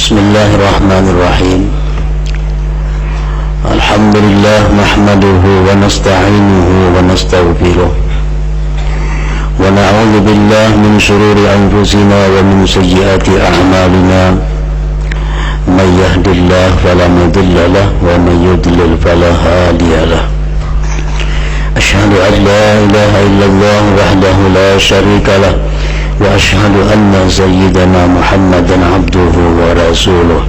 Bismillahirrahmanirrahim. Alhamdulillah nahmaduhu wa nasta'inuhu wa nastaghfiruh wa na'udzu billahi min shururi anfusina wa min sayyiati a'malina. May yahdihillahu fala mudilla lahu wa may yudlil fala hadiya lahu. Asyhadu an la ilaha illallah wahdahu la syarika lahu wa asyhadu anna sayyidana Muhammadan abduhu wa rasuluh.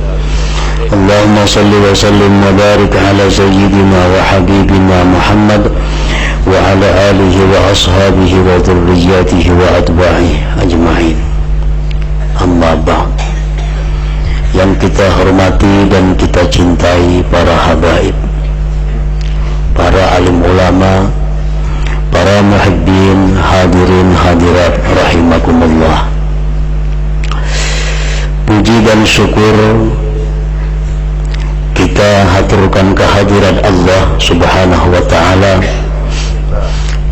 Allahumma salli wa sallim wa barik ala sayyidina wa habibina Muhammad wa ala alihi wa ashabihi wa dhurriyyatihi wa atba'ihi ajma'in. Amma ba'd. Yang kita hormati dan kita cintai para habaib, para alim ulama, para muhibbin, hadirin hadirat rahimakumullah. Puji dan syukur kita haturkan kehadirat Allah subhanahu wa ta'ala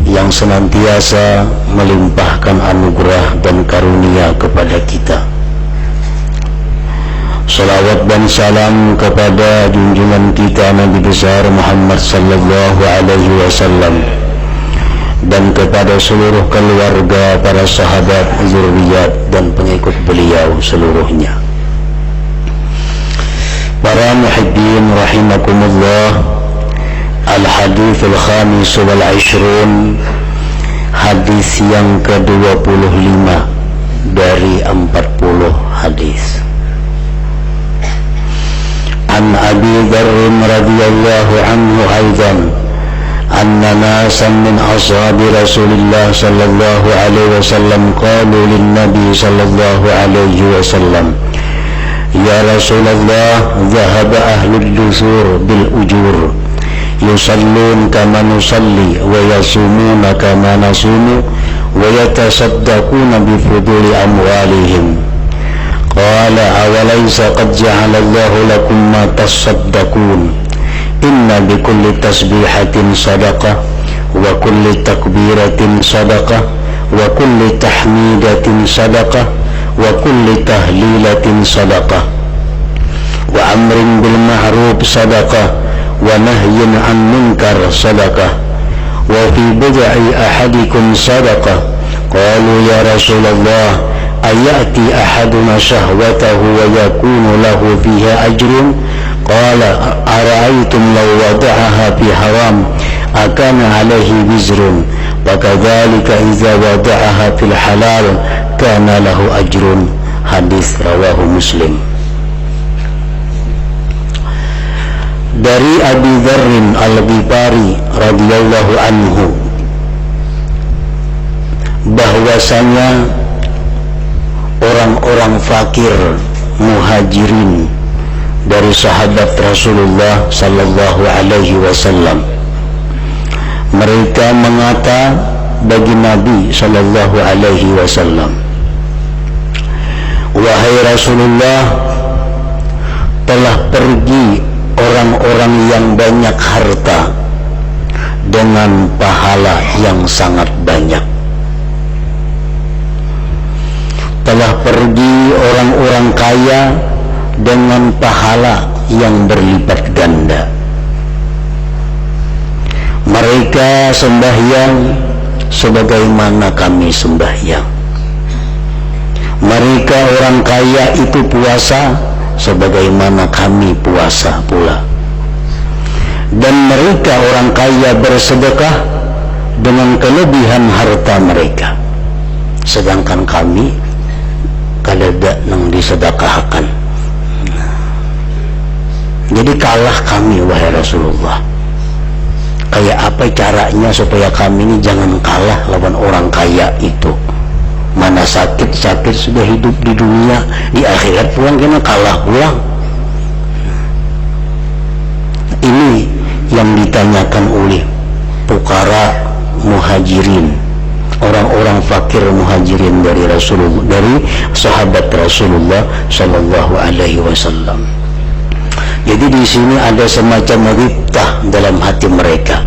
yang senantiasa melimpahkan anugerah dan karunia kepada kita. Salawat dan salam kepada junjungan kita Nabi besar Muhammad sallallahu alaihi wasallam dan kepada seluruh keluarga, para sahabat, zuriyat dan pengikut beliau seluruhnya. Para muhibbin rahimakumullah, al-hadithul khamis wal 20, hadis yang ke-25 dari 40 hadis. An Abi Dzar radhiyallahu anhu aidan anna nasan min ashabi Rasulillah sallallahu alaihi wasallam qalu lin Nabi sallallahu alaihi wasallam, ya Rasulullah, dhahaba ahlul dusur bil ujur yusallun kama nusalli wa yasumuna kama nasumu wa yatasaddaquna bi fuduli amwalihim. Qala awalaysa qad ja'ala Allahu lakum ma tasaddaqun. Inna bi kulli tasbihatin sadaqah wa kulli takbiratin sadaqah wa kulli tahmidatin sadaqah wa kulli tahlilatin sadaqah wa amrin bil ma'ruf sadaqah wa nahyin 'an munkar sadaqah wa fi bid'i ahadikum sadaqah. Qalu ya Rasulullah, ayati ahaduna syahwatahu wa yakunu lahu fiha ajrun? Qala ara'aytum law wada'aha fi haram akana alaihi wizrun fakadzalika idza wada'aha fil halal kana lahu ajrun. Hadis rawahu Muslim. Dari Abi Dzar al-Ghifari radhiyallahu anhu bahwasanya orang-orang fakir muhajirin dari sahabat Rasulullah sallallahu alaihi wasallam, mereka mengata bagi Nabi sallallahu alaihi wasallam, wahai Rasulullah, telah pergi orang-orang yang banyak harta dengan pahala yang sangat banyak. Telah pergi orang-orang kaya dengan pahala yang berlipat ganda. Mereka sembahyang sebagaimana kami sembahyang. Mereka orang kaya itu puasa sebagaimana kami puasa pula. Dan mereka orang kaya bersedekah dengan kelebihan harta mereka, sedangkan kami kadada nang disedekahkan. Jadi kalah kami wahai Rasulullah. Kayak apa caranya supaya kami ini jangan kalah lawan orang kaya itu? Mana sakit-sakit sudah hidup di dunia, di akhirat pulang kena kalah pulang. Ini yang ditanyakan oleh fuqara muhajirin, orang-orang fakir muhajirin dari Rasulullah, dari sahabat Rasulullah sallallahu alaihi wasallam. Jadi di sini ada semacam ghibtah dalam hati mereka,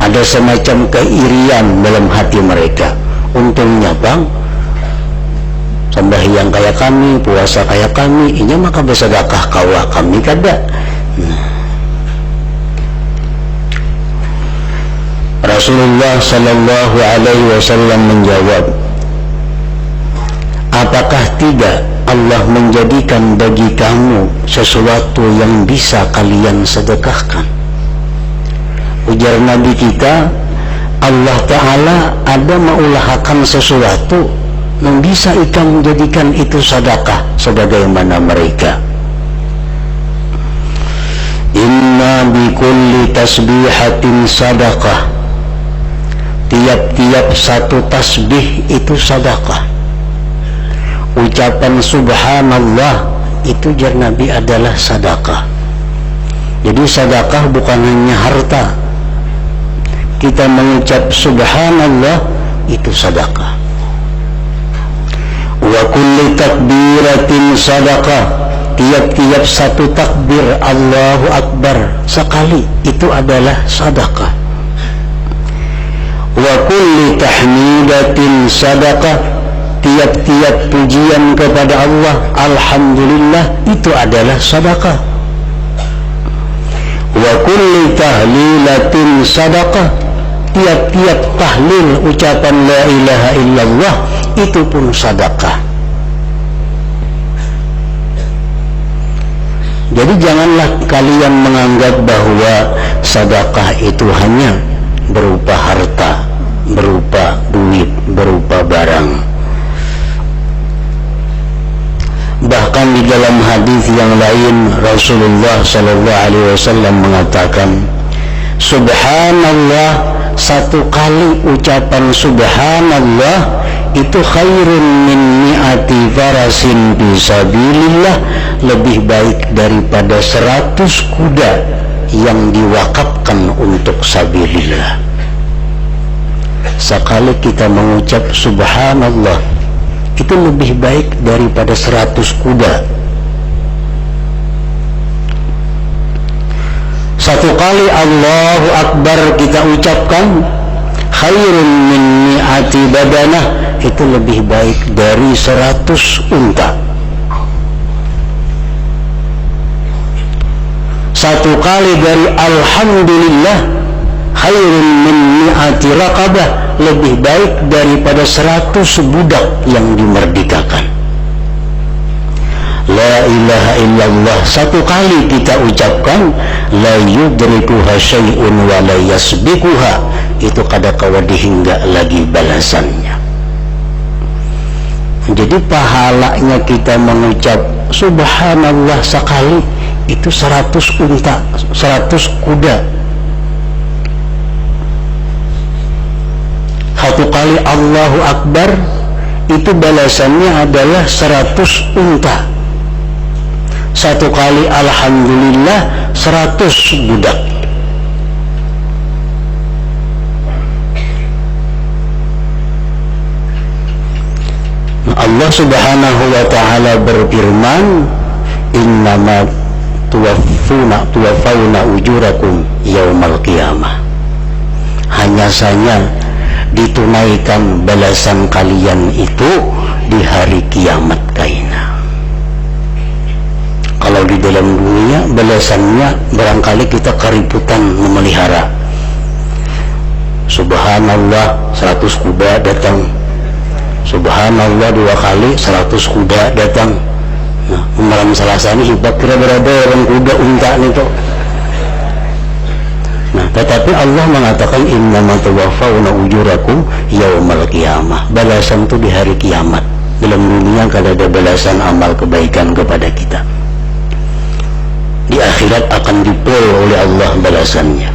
ada semacam keirian dalam hati mereka. Untungnya bang, Sembahyang kayak kami, puasa kayak kami, inya maka bersedekah kawah kami kada. Rasulullah sallallahu alaihi wasallam menjawab, apakah tidak Allah menjadikan bagi kamu sesuatu yang bisa kalian sedekahkan? Ujar Nabi kita, Allah Ta'ala ada mengulahkan sesuatu yang bisa ikam menjadikan itu sedekah sebagaimana mereka. Inna bikulli tasbihatin sadaqah, tiap-tiap satu tasbih itu sedekah. Ucapan subhanallah itu jar Nabi adalah sedekah. Jadi sedekah bukan hanya harta. Kita mengucap subhanallah itu sedekah. Wa kulli takbiratin sadaqah, tiap-tiap satu takbir Allahu Akbar sekali itu adalah sedekah. Wa kulli tahmidatin sadaqah, tiap-tiap pujian kepada Allah alhamdulillah itu adalah sedekah. Wa kulli tahlilatin sadaqah, tiap-tiap tahlil ucapan la ilaha illallah itu pun sedekah. Jadi janganlah kalian menganggap bahwa sedekah itu hanya berupa harta, berupa duit, berupa barang. Bahkan di dalam hadis yang lain Rasulullah sallallahu alaihi wasallam mengatakan, subhanallah, satu kali ucapan subhanallah itu khairun min mi'ati farasin fisabilillah, lebih baik daripada 100 kuda yang diwakafkan untuk sabilillah. Sekali kita mengucap subhanallah itu lebih baik daripada 100 kuda. Satu kali Allahu Akbar kita ucapkan, khairun min mi'ati badanah, itu lebih baik dari 100 unta. Satu kali dari alhamdulillah, khairun min mi'ati raqabah, lebih baik daripada 100 budak yang dimerdekakan. La ilaha illallah, satu kali kita ucapkan, la yudrikuha syai'un wa la yasbikuha, itu kada kawadi hingga lagi balasannya. Jadi pahalanya kita mengucap subhanallah sekali itu 100 unta, 100 kuda. Satu kali Allahu Akbar itu balasannya adalah 100 unta. Satu kali alhamdulillah 100 budak. Allah Subhanahu wa ta'ala berfirman, innama tuwaffawna ujurakum yaumal qiyamah, hanya saja ditunaikan balasan kalian itu di hari kiamat kaina. Kalau di dalam dunia balasannya barangkali kita keributan memelihara. Subhanallah 100 kuda datang, subhanallah 2 kali 100 kuda datang. Nah, malam Selasa ini hebat kira berada orang kuda unta itu. Nah, tetapi Allah mengatakan innama tuwaffawna ujurakum yaumal qiyamah, balasan itu di hari kiamat. Dalam dunia kada ada balasan amal kebaikan kepada kita. Di akhirat akan dipol oleh Allah balasannya.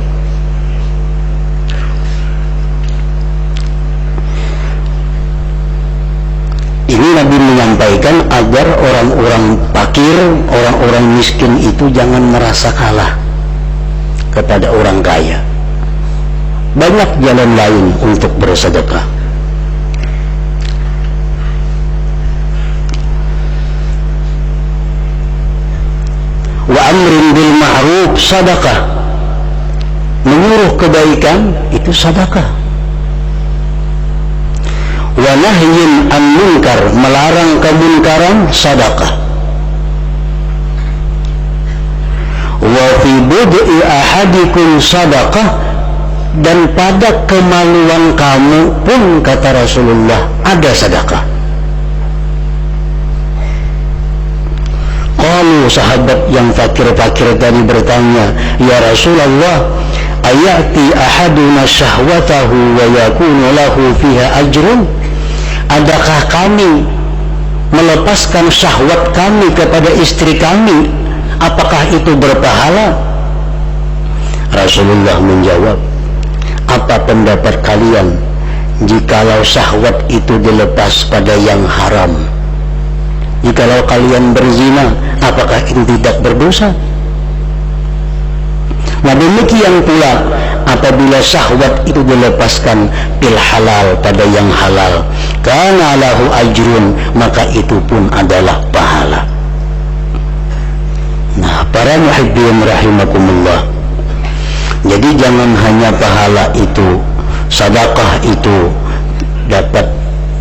Ini Nabi menyampaikan agar orang-orang fakir, orang-orang miskin itu jangan merasa kalah kepada orang kaya. Banyak jalan lain untuk bersedekah. Wa amrin bil ma'ruf sadaqah, menyuruh kebaikan itu sedekah. wa nahyin an munkar, melarang kemunkaran, sedekah. Wa fi bud'i ahadikum sedekah, dan pada kemaluan kamu pun, kata Rasulullah, ada sedekah. Qalu, sahabat yang fakir-fakir tadi bertanya, ya Rasulullah, ayati ahaduna syahwatahu wa yakunu lahu fiha ajrun? Adakah kami melepaskan syahwat kami kepada istri kami, apakah itu berpahala? Rasulullah menjawab, apa pendapat kalian jikalau syahwat itu dilepas pada yang haram? Jikalau kalian berzina, apakah itu tidak berdosa? Nah, demikian pula apabila syahwat itu dilepaskan bil halal, pada yang halal, kana lahu ajrun, maka itu pun adalah pahala. Nah, para muhibbin rahimakumullah, jadi jangan hanya pahala itu, sedekah itu dapat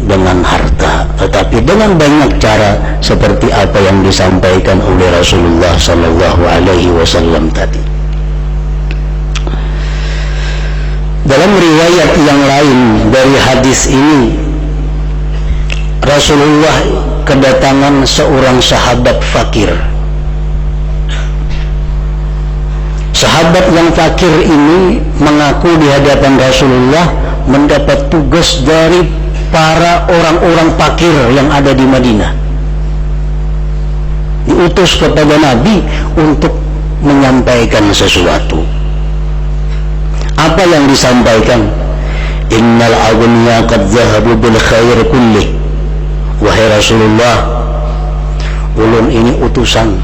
dengan harta, tetapi dengan banyak cara, seperti apa yang disampaikan oleh Rasulullah sallallahu alaihi wasallam tadi. Dalam riwayat yang lain dari hadis ini, Rasulullah kedatangan seorang sahabat fakir. Sahabat yang fakir ini mengaku di hadapan Rasulullah mendapat tugas dari para orang-orang fakir yang ada di Madinah. Diutus kepada Nabi untuk menyampaikan sesuatu. Apa yang disampaikan? Innal aghniya qad zahabu bil khair kulli. Wahai Rasulullah, ulun ini utusan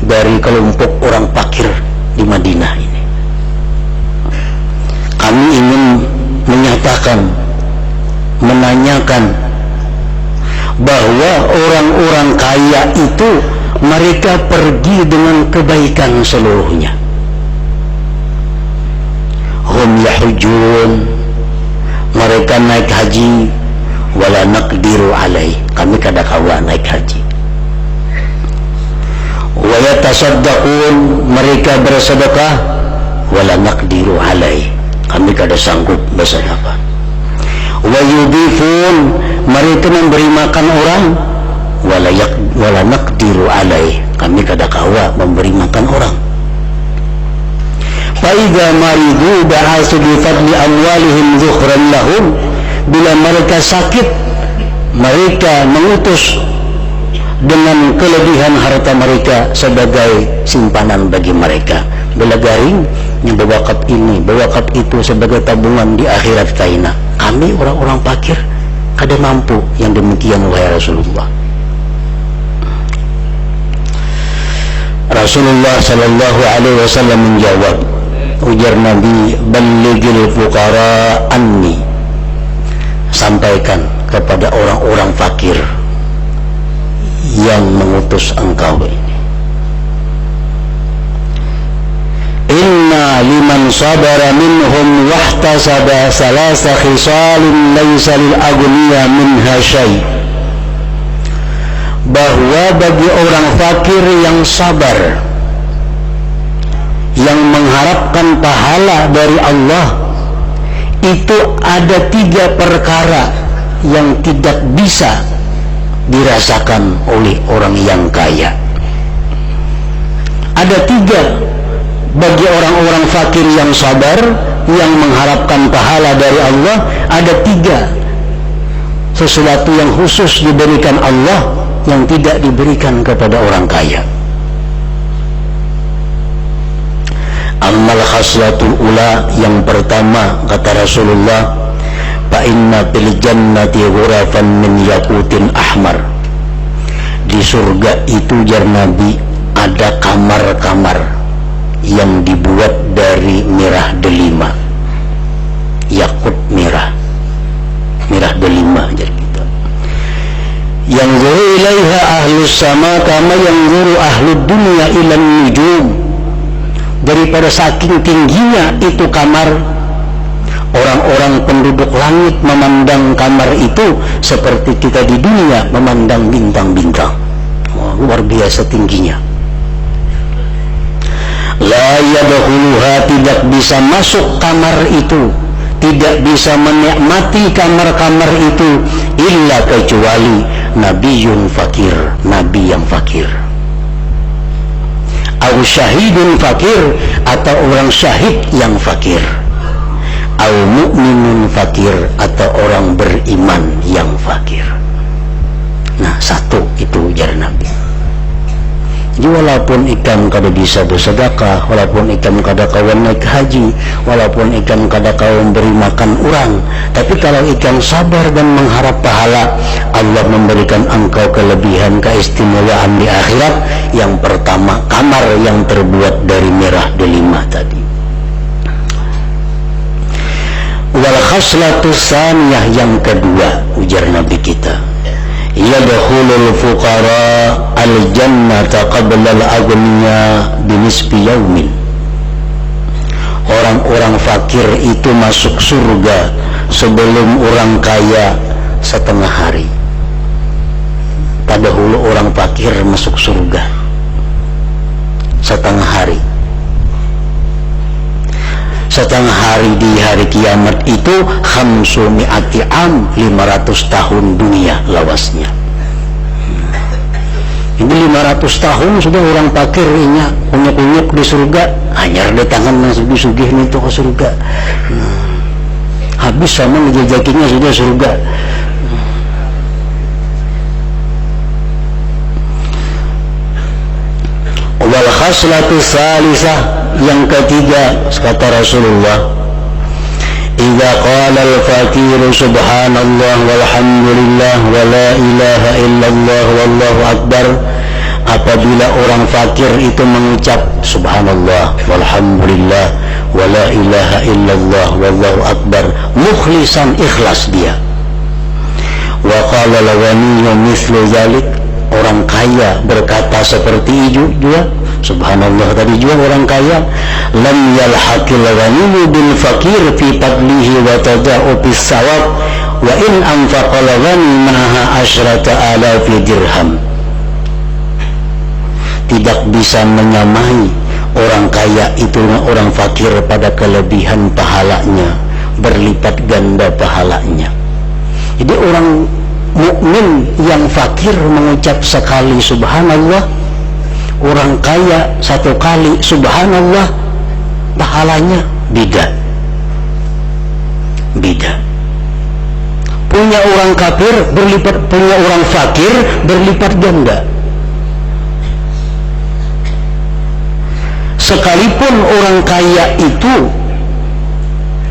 dari kelompok orang fakir di Madinah ini. Kami ingin menyatakan, menanyakan bahwa orang-orang kaya itu mereka pergi dengan kebaikan seluruhnya. Hum yahujun, mereka naik haji, wala naqdiru alaih, kami kada kawa naik haji. Wa yatasaddaqun, mereka bersedekah, wala naqdiru alaih, kami kada sanggup bersedekah. Wa yudifun, mereka memberi makan orang, wala naqdiru alaih, kami kada kawa memberi makan orang. Fa'idha maridu ba'asu bifadli amwalihim zukhran lahum, bila mereka sakit, mereka mengutus dengan kelebihan harta mereka sebagai simpanan bagi mereka. Bila garing, yang berwakaf ini, berwakaf itu sebagai tabungan di akhirat kaina. Kami orang-orang fakir kada mampu yang demikian, wahai Rasulullah. Rasulullah sallallahu alaihi wasallam menjawab, ujar Nabi, ballighil fuqara anni, sampaikan kepada orang-orang fakir yang mengutus engkau ini. Inna liman sabara minhum wahtasaba salasa khisalin laysa lil aghniya minha syai', bahwa bagi orang fakir yang sabar, yang mengharapkan pahala dari Allah, itu ada 3 perkara yang tidak bisa dirasakan oleh orang yang kaya. Ada 3 bagi orang-orang fakir yang sabar, yang mengharapkan pahala dari Allah. Ada 3 sesuatu yang khusus diberikan Allah yang tidak diberikan kepada orang kaya. Amal khaslatul ula, yang pertama, kata Rasulullah, fa inna fil jannati ghurafan min yaqutin ahmar, di surga itu, jar Nabi, ada kamar-kamar yang dibuat dari merah delima, yakut merah, merah delima, jar kita. Yang zuru ilaiha ahlus sama kama yang zuru ahlud dunya ilan nujum, daripada saking tingginya itu kamar, Orang-orang penduduk langit memandang kamar itu seperti kita di dunia memandang bintang-bintang. Luar biasa tingginya. La yadkhuluha, tidak bisa masuk kamar itu, tidak bisa menikmati kamar-kamar itu illa kecuali nabiyun fakir, nabi yang fakir, au syahidun fakir, atau orang syahid yang fakir, au mu'minun fakir, atau orang beriman yang fakir. Nah, satu itu ujar Nabi. Jadi walaupun ikan kada bisa bersedekah, walaupun ikan kada kawan naik haji, walaupun ikan kada kawan beri makan orang, tapi kalau ikan sabar dan mengharap pahala, Allah memberikan engkau kelebihan, keistimewaan di akhirat. Yang pertama, kamar yang terbuat dari merah delima tadi. Wal khaslatu tsaniyah, yang kedua ujar Nabi kita, yadkhulul fuqara al-jannata qabla al-aghniya binisfi yaumin. Orang-orang fakir itu masuk surga sebelum orang kaya setengah hari. Pada hulu orang fakir masuk surga setengah hari. Setengah hari di hari kiamat itu 500 am, 500 tahun dunia lawasnya. Ini 500 tahun sudah orang fakir inya kunyuk-kunyuk di surga, hanya ada tangan yang sugih-sugih itu ke surga. Habis sama ngejajakinya sudah surga. Wal khaslatu tsalisah, yang ketiga kata Rasulullah, idza qala al-fakir subhanallah walhamdulillah wa la ilaha illallah wallahu akbar, apabila orang fakir itu mengucap subhanallah walhamdulillah wa la ilaha illallah wallahu akbar mukhlisan, ikhlas dia, wa qala lawaniyyu mithlu dzalik, orang kaya berkata seperti itu juga subhanallah tadi juga orang kaya, lam yalhaqil ghaniyyu bil fakir fi fadlihi wa tada'u bis sawab wa in anfaqal ghani maha asyrata alafi dirham. Tidak bisa menyamai orang kaya itu orang fakir pada kelebihan pahalanya, berlipat ganda pahalanya. Jadi orang mukmin yang fakir mengucap sekali subhanallah, orang kaya satu kali subhanallah, pahalanya beda. Punya orang kafir berlipat, punya orang fakir berlipat ganda. Sekalipun orang kaya itu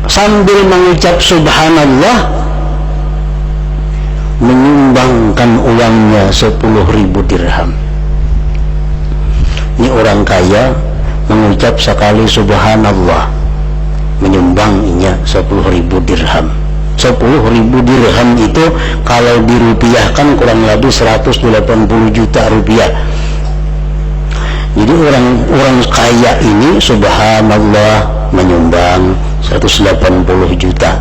sambil mengucap subhanallah menyumbangkan uangnya 10.000 dirham. Ini orang kaya mengucap sekali subhanallah, menyumbangnya 10.000 dirham. 10.000 dirham itu kalau dirupiahkan kurang lebih 180 juta rupiah. Jadi orang kaya ini subhanallah menyumbang 180 juta.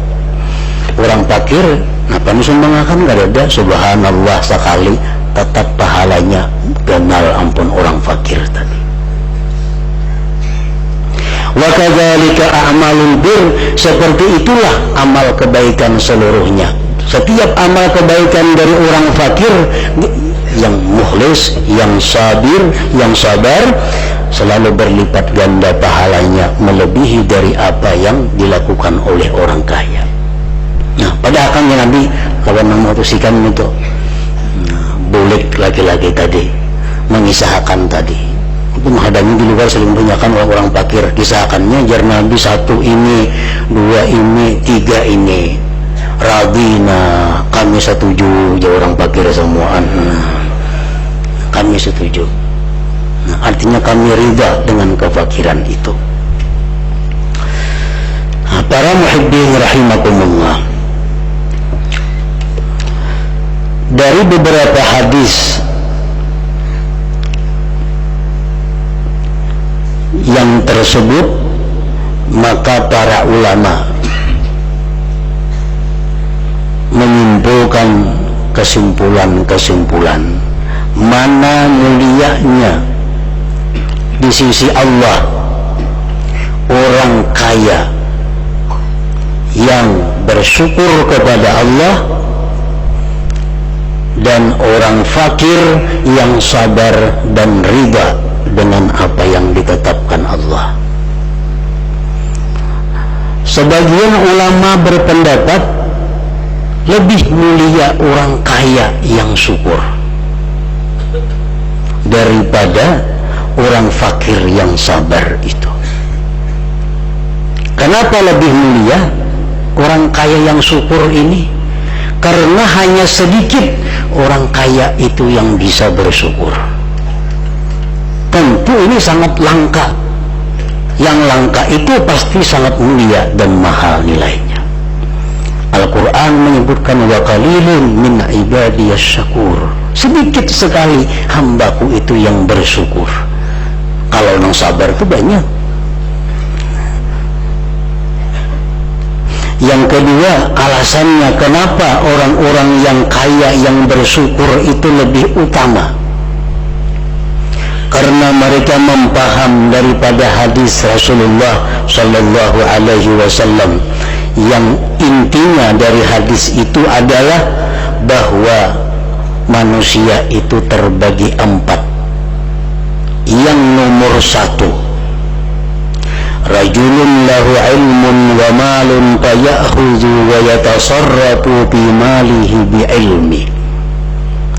Orang fakir apa nusumbangakan gak ada subhanallah sekali, tetap pahalanya kenal ampun orang fakir tadi. Wa kadzalika a'malul bir, seperti itulah amal kebaikan seluruhnya. Setiap amal kebaikan dari orang fakir yang mukhlis, yang sabir, yang sabar, selalu berlipat ganda pahalanya, melebihi dari apa yang dilakukan oleh orang kaya. Nah, pada akalnya Nabi lawan memutuskan itu bulik laki-laki tadi mengisahkan tadi itu menghadapi di luar saling menanyakan orang fakir, kisahkannya jar Nabi, satu ini, dua ini, tiga ini, radina, kami setuju, ya orang fakir semuaan, kami setuju. Nah, artinya kami ridha dengan kefakiran itu. Nah, para muhibbin rahimakumullah, dari beberapa hadis yang tersebut, maka para ulama menentukan kesimpulan-kesimpulan mana mulianya di sisi Allah orang kaya yang bersyukur kepada Allah dan orang fakir yang sabar dan ridha dengan apa yang ditetapkan Allah. Sebagian ulama berpendapat lebih mulia orang kaya yang syukur daripada orang fakir yang sabar itu. Kenapa lebih mulia orang kaya yang syukur ini? Karena hanya sedikit orang kaya itu yang bisa bersyukur. Tentu ini sangat langka. Yang langka itu pasti sangat mulia dan mahal nilainya. Al-Quran menyebutkan wa qalilun min ibadiyas syakur. Sedikit sekali hambaku itu yang bersyukur. Kalau yang sabar itu banyak. Yang kedua, alasannya kenapa orang-orang yang kaya yang bersyukur itu lebih utama. Karena mereka memaham daripada hadis Rasulullah Sallallahu Alaihi Wasallam yang intinya dari hadis itu adalah bahwa manusia itu terbagi 4. Yang nomor 1, rajulun lahu ilmun wa malun fayakhudhu wa yatasarrafu fi malihi bi ilmi.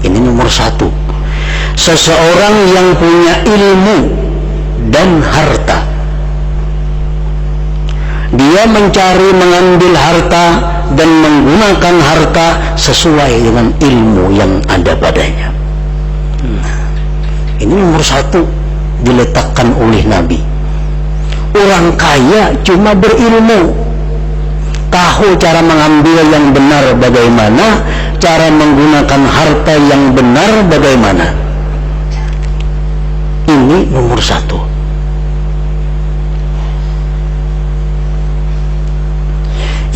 Ini nomor 1. Seseorang yang punya ilmu dan harta, dia mencari mengambil harta dan menggunakan harta sesuai dengan ilmu yang ada padanya. Ini nomor 1 diletakkan oleh Nabi. Orang kaya cuma berilmu, tahu cara mengambil yang benar bagaimana, cara menggunakan harta yang benar bagaimana. Ini nomor 1.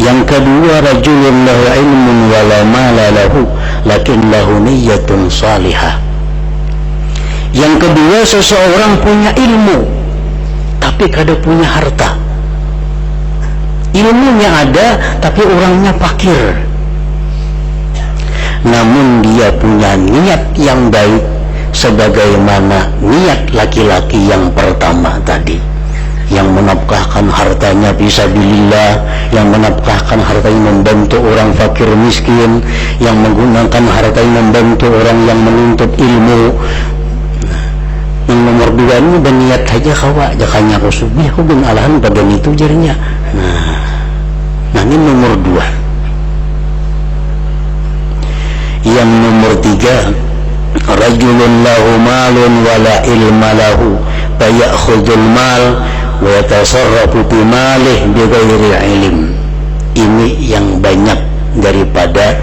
Yang kedua, rajulun lahu ilmun wa la mala lahu lakin lahu niyyatun salihah. Yang kedua, seseorang punya ilmu tapi kada punya harta. Ilmunya ada tapi orangnya fakir. Namun dia punya niat yang baik sebagaimana niat laki-laki yang pertama tadi, yang menafkahkan hartanya fisabilillah, yang menafkahkan hartanya membantu orang fakir miskin, yang menggunakan hartanya membantu orang yang menuntut ilmu. Yang nomor 2 ini berniat saja kawa jakanya aku subuh aku bin alahan bagian itu jarinya. Nah ini nomor 2. Yang nomor 3, rajulun lahu malun wala ilma lahu fayakhudul mal wa yatasarrafu bi malih bighairi ilm. Ini yang banyak daripada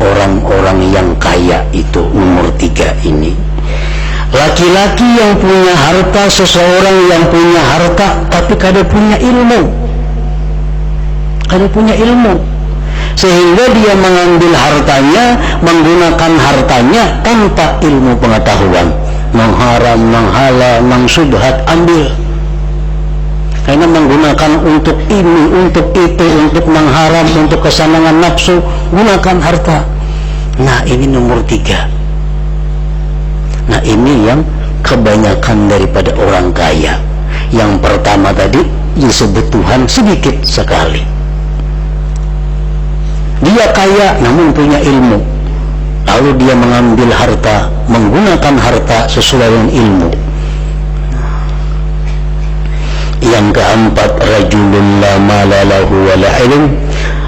orang-orang yang kaya itu, nomor 3 ini. Laki-laki yang punya harta, seseorang yang punya harta tapi kada punya ilmu, sehingga dia mengambil hartanya, menggunakan hartanya tanpa ilmu pengetahuan, mengharam, menghala, mengsubhat, ambil karena menggunakan untuk ini, untuk itu, untuk mengharam, untuk kesenangan nafsu, gunakan harta. Nah ini nomor 3. Nah ini yang kebanyakan daripada orang kaya. Yang pertama tadi disebut Tuhan sedikit sekali. Dia kaya namun punya ilmu, lalu dia mengambil harta, menggunakan harta sesuai dengan ilmu. Yang keempat, rajulun la mala lahu wa la ilm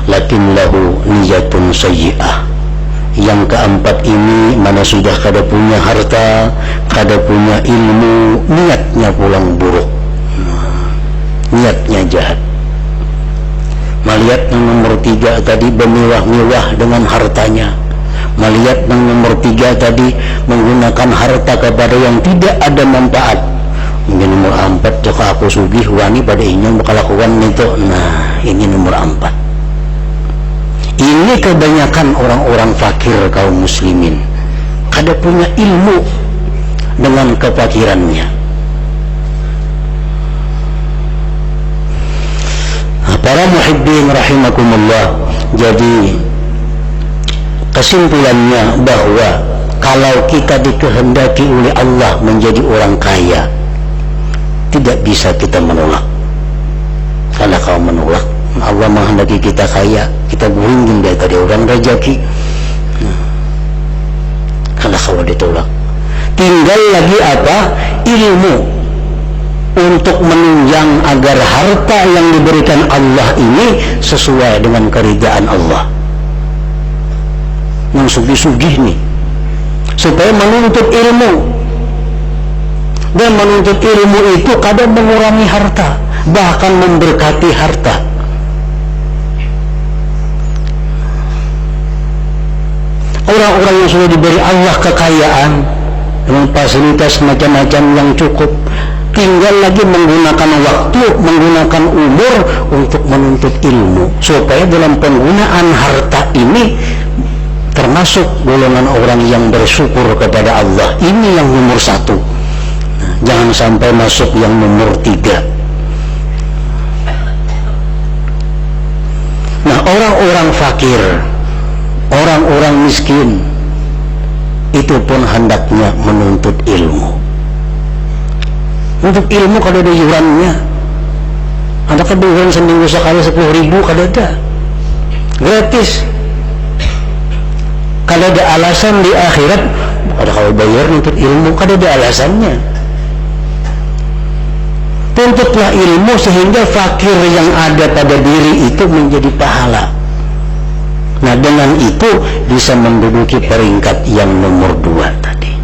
lakin lahu niyatun sayyi'ah. Yang keempat ini mana sudah kada punya harta, kada punya ilmu, niatnya pulang buruk, niatnya jahat. Melihat yang nomor 3 tadi bermewah-mewah dengan hartanya, melihat yang nomor 3 tadi menggunakan harta kepada yang tidak ada manfaat. Mungkin nomor 4 jika aku sugih wani pada inyong bakal lakukan itu. Nah ini nomor 4. Ini kebanyakan orang-orang fakir kaum muslimin, kada punya ilmu dengan kefakirannya. Para muhibbin rahimakumullah, jadi kesimpulannya bahwa kalau kita dikehendaki oleh Allah menjadi orang kaya, tidak bisa kita menolak. Karena kalau menolak, Allah menghendaki kita kaya, kita guringin daripada orang rezeki. Karena kalau ditolak, tinggal lagi apa? Ilmu untuk menunjang agar harta yang diberikan Allah ini sesuai dengan keridaan Allah. Yang sugih-sugih nih, supaya menuntut ilmu, dan menuntut ilmu itu kadang mengurangi harta, bahkan memberkati harta. Orang-orang yang sudah diberi Allah kekayaan dengan fasilitas macam-macam yang cukup, tinggal lagi menggunakan waktu, menggunakan umur untuk menuntut ilmu, supaya dalam penggunaan harta ini termasuk golongan orang yang bersyukur kepada Allah. Ini yang nomor 1. Jangan sampai masuk yang nomor 3. Nah, orang-orang fakir, orang-orang miskin, itu pun hendaknya menuntut ilmu. Untuk ilmu kalau ada iurannya, ada iuran seminggu sekali 10.000, kalau ada gratis. Kalau ada alasan di akhirat, ada kalau bayar untuk ilmu, kalau ada alasannya. Tuntutlah ilmu sehingga fakir yang ada pada diri itu menjadi pahala. Nah, dengan itu bisa menduduki peringkat yang nomor 2 tadi.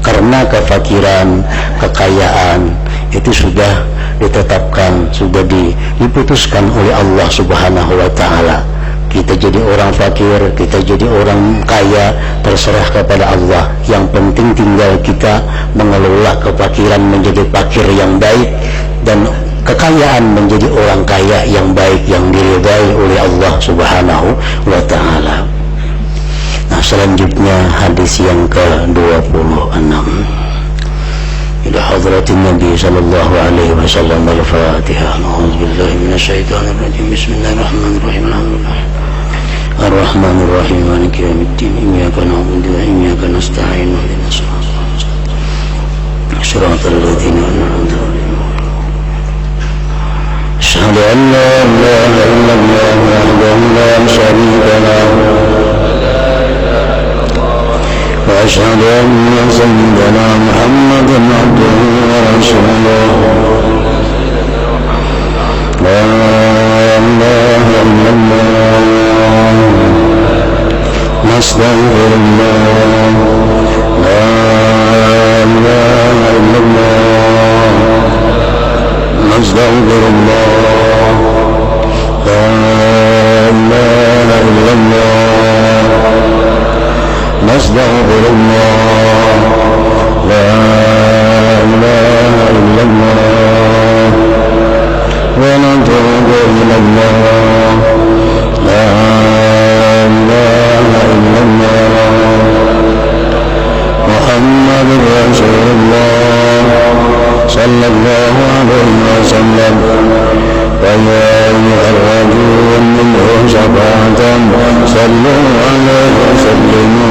Karena kefakiran, kekayaan itu sudah ditetapkan, sudah diputuskan oleh Allah Subhanahu wa Ta'ala. Kita jadi orang fakir, kita jadi orang kaya, terserah kepada Allah. Yang penting tinggal kita mengelola kefakiran menjadi fakir yang baik, dan kekayaan menjadi orang kaya yang baik, yang diridai oleh Allah Subhanahu wa Ta'ala. Nah, selanjutnya hadis yang ke-26. Ila hadratin Nabi sallallahu alaihi wasallam. Al-Fatihah. A'udzubillahi minasyaitonir rajim. Bismillahirrahmanirrahim. Ar-Rahmanir Rahim. Maliki yaumiddin. Iyyaka na'budu wa iyyaka nasta'in. Ihdinas siratal ladzina an'amta 'alaihim. Asyhadu an la ilaha illallah wahdahu la syarika lahu wa asyhadu anna sayyidana Muhammadan 'abduhu wa rasuluh. La ilaha illallah. Nastaghfirullah. La ilaha illallah. Nastaghfirullah. La ilaha illallah. Nastaghfirullah. La ilaha illallah. Wa natubu ilallah. La ilaha illallah. Muhammadur Rasulullah sallallahu alaihi wasallam. Wa ya ayyuhal rajul minhu syafa'atan sallu alaihi wa sallimu